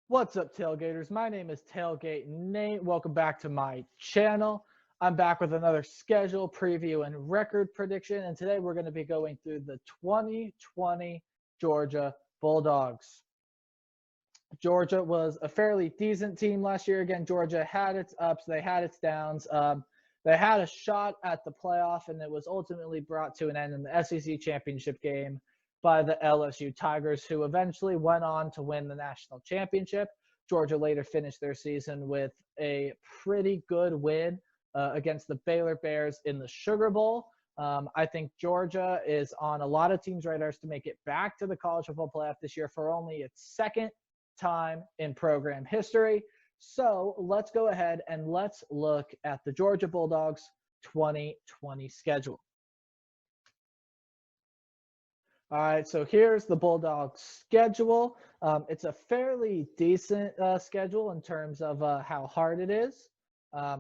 What's up, Tailgaters? My name is Tailgate Nate. Welcome back to my channel. I'm back with another schedule preview and record prediction, and today we're going to be going through the 2020 Georgia Bulldogs. Georgia was a fairly decent team last year. Again, Georgia had its ups, they had its downs. They had a shot at the playoff, and it was ultimately brought to an end in the SEC championship game by the LSU Tigers, who eventually went on to win the national championship. Georgia later finished their season with a pretty good win against the Baylor Bears in the Sugar Bowl. I think Georgia is on a lot of teams' radars to make it back to the college football playoff this year for only its second time in program history. So let's go ahead and let's look at the Georgia Bulldogs 2020 schedule. All right, so here's the Bulldogs schedule. It's a fairly decent schedule in terms of how hard it is. I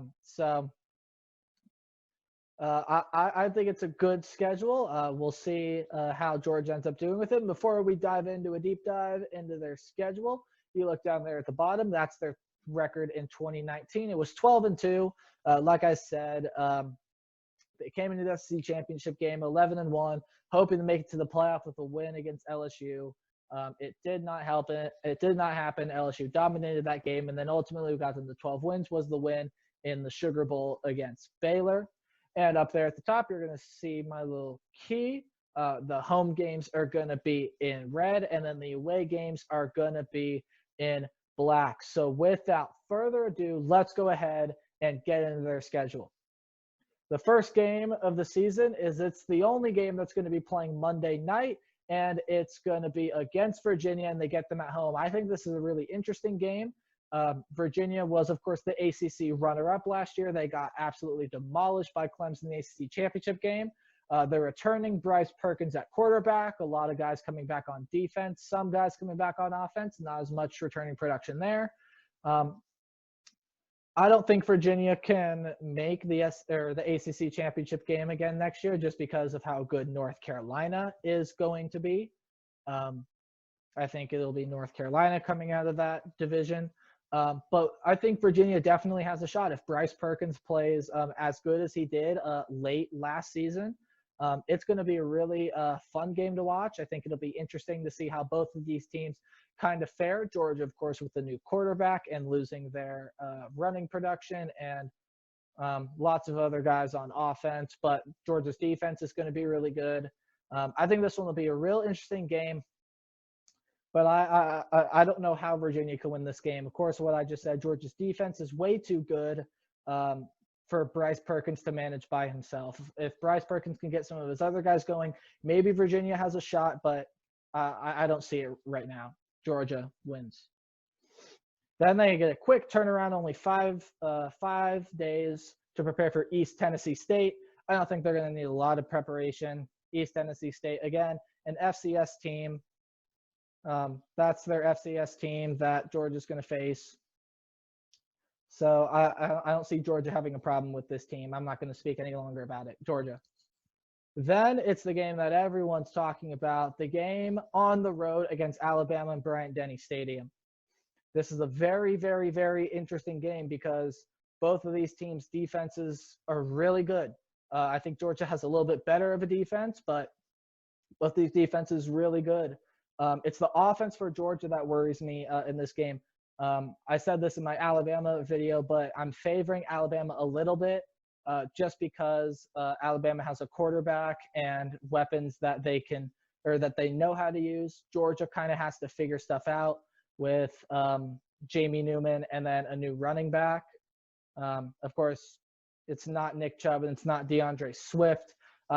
think it's a good schedule. We'll see how Georgia ends up doing with it. Before we dive into a deep dive into their schedule, you look down there at the bottom. That's their record in 2019. It was 12-2. Like I said, they came into the SEC championship game 11-1, hoping to make it to the playoff with a win against LSU. It did not help it. It did not happen. LSU dominated that game, and then ultimately we got them to 12 wins. Was the win in the Sugar Bowl against Baylor. And up there at the top, you're going to see my little key. The home games are going to be in red, and then the away games are going to be in black. So without further ado, let's go ahead and get into their schedule. The first game of the season it's the only game that's going to be playing Monday night, and it's going to be against Virginia, and they get them at home. I think this is a really interesting game. Virginia was, of course, the ACC runner-up last year. They got absolutely demolished by Clemson in the ACC championship game. They're returning Bryce Perkins at quarterback, a lot of guys coming back on defense, some guys coming back on offense, not as much returning production there. I don't think Virginia can make the ACC championship game again next year just because of how good North Carolina is going to be. I think it'll be North Carolina coming out of that division. But I think Virginia definitely has a shot. If Bryce Perkins plays as good as he did late last season, it's going to be a really fun game to watch. I think it'll be interesting to see how both of these teams kind of fare. Georgia, of course, with the new quarterback and losing their running production and lots of other guys on offense. But Georgia's defense is going to be really good. I think this one will be a real interesting game. But I don't know how Virginia can win this game. Of course, what I just said, Georgia's defense is way too good for Bryce Perkins to manage by himself. If Bryce Perkins can get some of his other guys going, maybe Virginia has a shot, but I don't see it right now. Georgia wins. Then they get a quick turnaround, only 5 days to prepare for East Tennessee State. I don't think they're going to need a lot of preparation. East Tennessee State, again, an FCS team. That's their FCS team that Georgia's going to face. So I don't see Georgia having a problem with this team. I'm not going to speak any longer about it. Georgia. Then it's the game that everyone's talking about, the game on the road against Alabama and Bryant-Denny Stadium. This is a very, very, very interesting game because both of these teams' defenses are really good. I think Georgia has a little bit better of a defense, but both these defenses really good. It's the offense for Georgia that worries me in this game. I said this in my Alabama video, but I'm favoring Alabama a little bit just because Alabama has a quarterback and weapons that they can or that they know how to use. Georgia kind of has to figure stuff out with Jamie Newman and then a new running back. Of course, it's not Nick Chubb and it's not DeAndre Swift.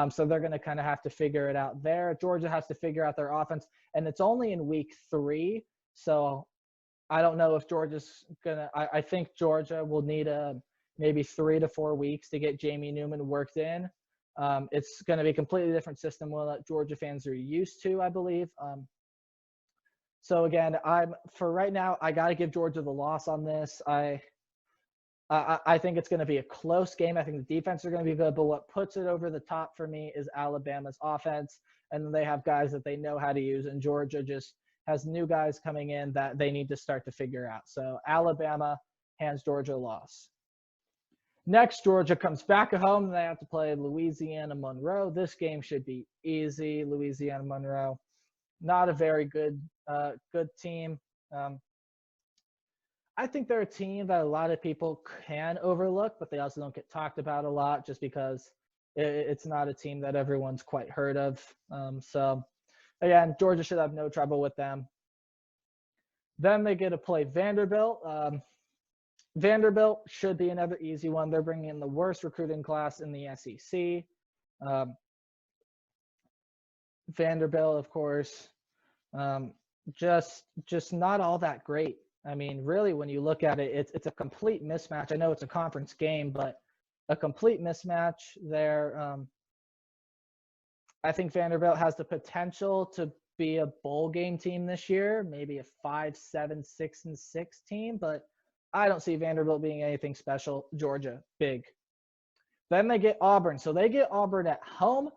So they're going to kind of have to figure it out there. Georgia has to figure out their offense, and it's only in week 3. So I don't know if Georgia's going to – I think Georgia will need maybe 3 to 4 weeks to get Jamie Newman worked in. It's going to be a completely different system that Georgia fans are used to, I believe. So, again, for right now, I got to give Georgia the loss on this. I think it's going to be a close game. I think the defense are going to be good, but what puts it over the top for me is Alabama's offense, and they have guys that they know how to use, and Georgia just has new guys coming in that they need to start to figure out. So Alabama hands Georgia a loss. Next, Georgia comes back at home, and they have to play Louisiana Monroe. This game should be easy. Louisiana Monroe, not a very good team. I think they're a team that a lot of people can overlook, but they also don't get talked about a lot just because it's not a team that everyone's quite heard of. So, again, Georgia should have no trouble with them. Then they get to play Vanderbilt. Vanderbilt should be another easy one. They're bringing in the worst recruiting class in the SEC. Vanderbilt, of course, just not all that great. I mean, really, when you look at it, it's a complete mismatch. I know it's a conference game, but a complete mismatch there. I think Vanderbilt has the potential to be a bowl game team this year, maybe a 5, 7, 6-6 team, but I don't see Vanderbilt being anything special. Georgia, big. Then they get Auburn. So they get Auburn at home,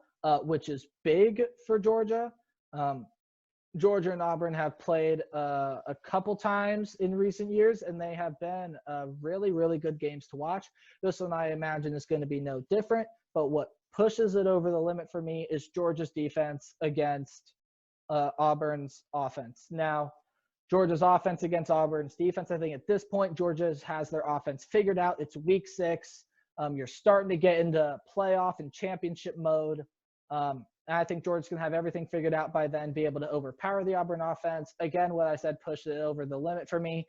which is big for Georgia. Georgia and Auburn have played a couple times in recent years, and they have been really, really good games to watch. This one, I imagine, is going to be no different. But what pushes it over the limit for me is Georgia's defense against Auburn's offense. Now, Georgia's offense against Auburn's defense, I think at this point, Georgia has their offense figured out. It's week 6. You're starting to get into playoff and championship mode. And I think Georgia's going to have everything figured out by then, be able to overpower the Auburn offense. Again, what I said pushed it over the limit for me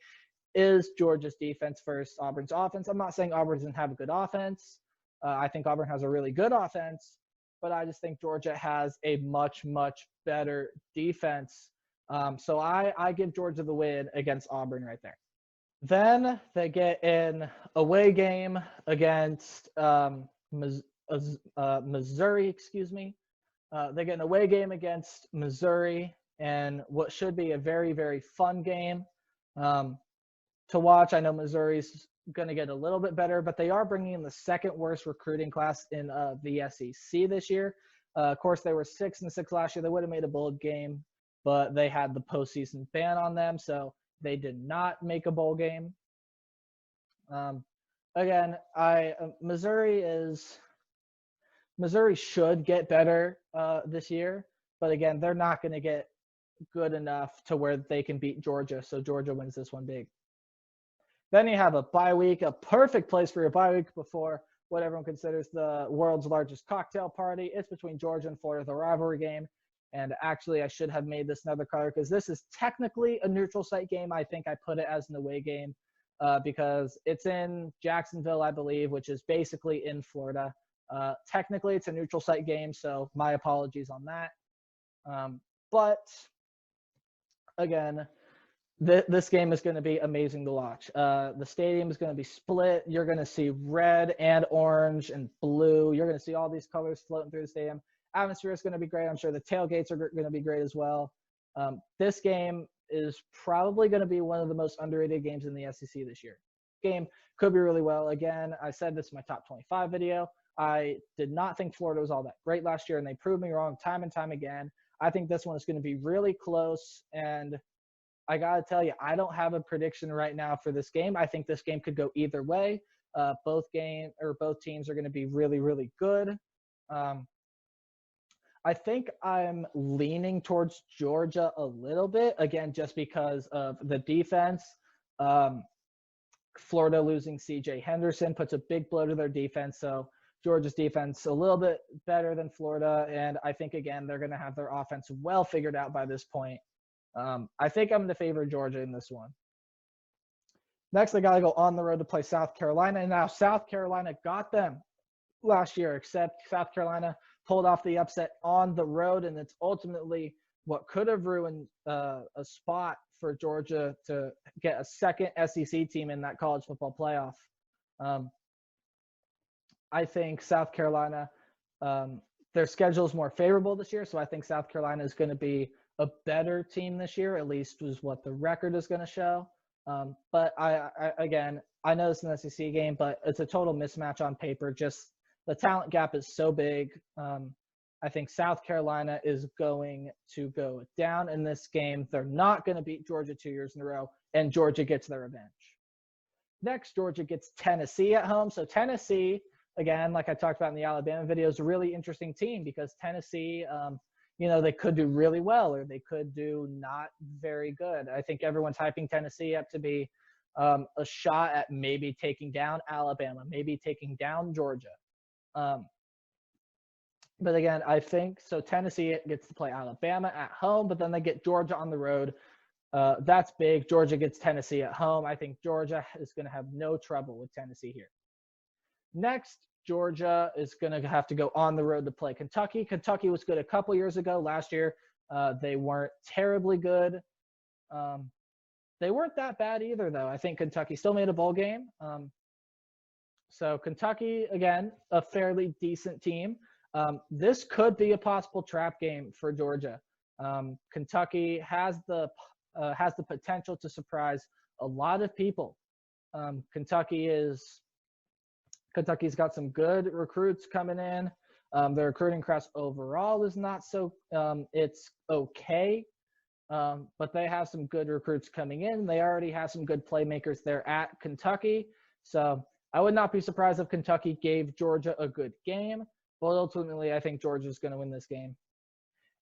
is Georgia's defense versus Auburn's offense. I'm not saying Auburn doesn't have a good offense. I think Auburn has a really good offense, but I just think Georgia has a much, much better defense. So I give Georgia the win against Auburn right there. Then they get an away game against Missouri, excuse me. They get an away game against Missouri, and what should be a very, very fun game to watch. I know Missouri's going to get a little bit better, but they are bringing in the second worst recruiting class in the SEC this year. Of course, they were 6-6 last year. They would have made a bowl game, but they had the postseason ban on them, so they did not make a bowl game. Again, Missouri should get better this year, but again, they're not going to get good enough to where they can beat Georgia, so Georgia wins this one big. Then you have a bye week, a perfect place for your bye week before what everyone considers the world's largest cocktail party. It's between Georgia and Florida, the rivalry game. And actually, I should have made this another color because this is technically a neutral site game. I think I put it as an away game because it's in Jacksonville, I believe, which is basically in Florida. Technically, it's a neutral site game, so my apologies on that. But again, this game is going to be amazing to watch. The stadium is going to be split. You're going to see red and orange and blue. You're going to see all these colors floating through the stadium. Atmosphere is going to be great. I'm sure the tailgates are going to be great as well. This game is probably going to be one of the most underrated games in the SEC this year. Game could be really well. Again, I said this in my top 25 video. I did not think Florida was all that great last year, and they proved me wrong time and time again. I think this one is going to be really close, and I got to tell you, I don't have a prediction right now for this game. I think this game could go either way. Both teams are going to be really, really good. I think I'm leaning towards Georgia a little bit, again, just because of the defense. Florida losing C.J. Henderson puts a big blow to their defense, so Georgia's defense a little bit better than Florida, and I think, again, they're going to have their offense well figured out by this point. I think I'm going to favor Georgia in this one. Next, they got to go on the road to play South Carolina, and now South Carolina got them last year, except South Carolina pulled off the upset on the road, and it's ultimately what could have ruined a spot for Georgia to get a second SEC team in that college football playoff. I think South Carolina, their schedule is more favorable this year, so I think South Carolina is going to be a better team this year, at least is what the record is going to show. But again, I know it's an SEC game, but it's a total mismatch on paper. Just the talent gap is so big. I think South Carolina is going to go down in this game. They're not going to beat Georgia 2 years in a row, and Georgia gets their revenge. Next, Georgia gets Tennessee at home. So Tennessee, again, like I talked about in the Alabama video, is a really interesting team because Tennessee, they could do really well or they could do not very good. I think everyone's hyping Tennessee up to be a shot at maybe taking down Alabama, maybe taking down Georgia. But again, I think so Tennessee gets to play Alabama at home, but then they get Georgia on the road. That's big. Georgia gets Tennessee at home. I think Georgia is going to have no trouble with Tennessee here. Next, Georgia is going to have to go on the road to play Kentucky. Kentucky was good a couple years ago. Last year, they weren't terribly good. They weren't that bad either, though. I think Kentucky still made a bowl game. So Kentucky, again, a fairly decent team. This could be a possible trap game for Georgia. Kentucky has the potential to surprise a lot of people. Kentucky's got some good recruits coming in. The recruiting class overall is not so, it's okay, but they have some good recruits coming in. They already have some good playmakers there at Kentucky. So I would not be surprised if Kentucky gave Georgia a good game, but ultimately I think Georgia's going to win this game.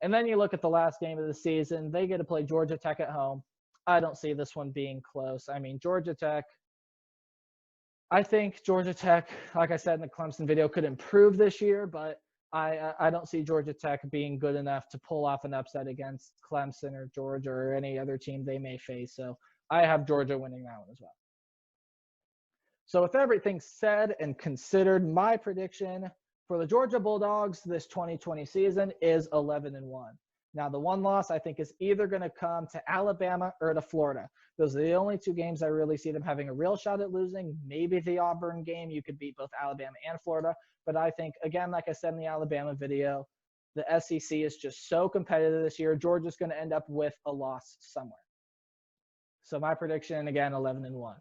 And then you look at the last game of the season, they get to play Georgia Tech at home. I don't see this one being close. I mean, Georgia Tech, I think Georgia Tech, like I said in the Clemson video, could improve this year, but I don't see Georgia Tech being good enough to pull off an upset against Clemson or Georgia or any other team they may face. So I have Georgia winning that one as well. So with everything said and considered, my prediction for the Georgia Bulldogs this 2020 season is 11-1. Now, the one loss I think is either going to come to Alabama or to Florida. Those are the only two games I really see them having a real shot at losing. Maybe the Auburn game, you could beat both Alabama and Florida. But I think, again, like I said in the Alabama video, the SEC is just so competitive this year. Georgia's going to end up with a loss somewhere. So my prediction, again, 11-1.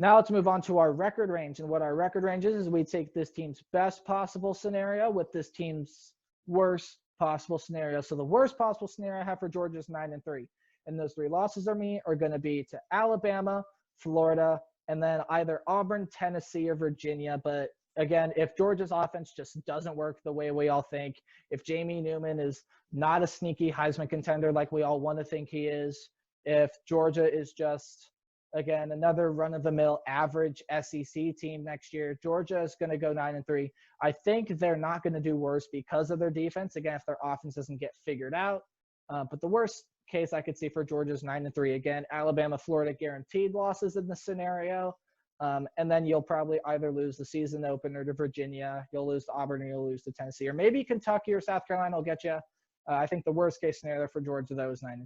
Now let's move on to our record range. And what our record range is we take this team's best possible scenario with this team's worst possible scenario. So the worst possible scenario I have for Georgia is 9-3. And those three losses are going to be to Alabama, Florida, and then either Auburn, Tennessee, or Virginia. But again, if Georgia's offense just doesn't work the way we all think, if Jamie Newman is not a sneaky Heisman contender like we all want to think he is, if Georgia is just, again, another run-of-the-mill average SEC team next year, Georgia is going to go 9-3. I think they're not going to do worse because of their defense, again, if their offense doesn't get figured out. But the worst case I could see for Georgia is 9-3. Again, Alabama, Florida guaranteed losses in this scenario. And then you'll probably either lose the season opener to Virginia, you'll lose to Auburn, or you'll lose to Tennessee. Or maybe Kentucky or South Carolina will get you. I think the worst case scenario for Georgia, though, is 9-3.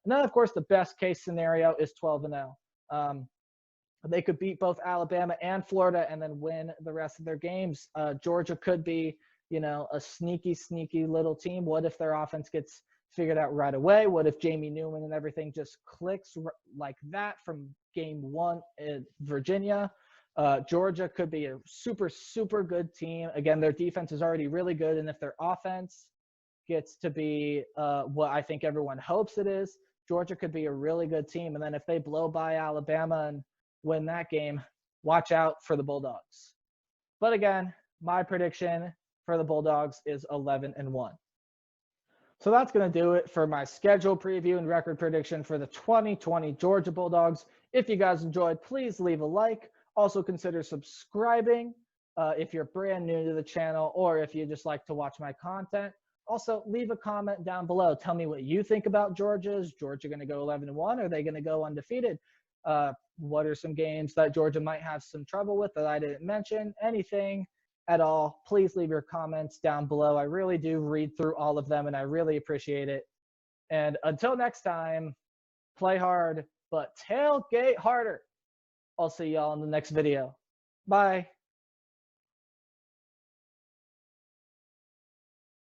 And then, of course, the best case scenario is 12-0. They could beat both Alabama and Florida and then win the rest of their games. Georgia could be, a sneaky little team. What if their offense gets figured out right away? What if Jamie Newman and everything just clicks like that from game one in Virginia? Georgia could be a super good team. Again, their defense is already really good. And if their offense gets to be what I think everyone hopes it is, Georgia could be a really good team. And then if they blow by Alabama and win that game, watch out for the Bulldogs. But again, my prediction for the Bulldogs is 11-1. So that's going to do it for my schedule preview and record prediction for the 2020 Georgia Bulldogs. If you guys enjoyed, please leave a like. Also consider subscribing if you're brand new to the channel or if you just like to watch my content. Also, leave a comment down below. Tell me what you think about Georgia. Is Georgia going to go 11-1? Are they going to go undefeated? What are some games that Georgia might have some trouble with that I didn't mention? Anything at all, please leave your comments down below. I really do read through all of them, and I really appreciate it. And until next time, play hard, but tailgate harder. I'll see y'all in the next video. Bye.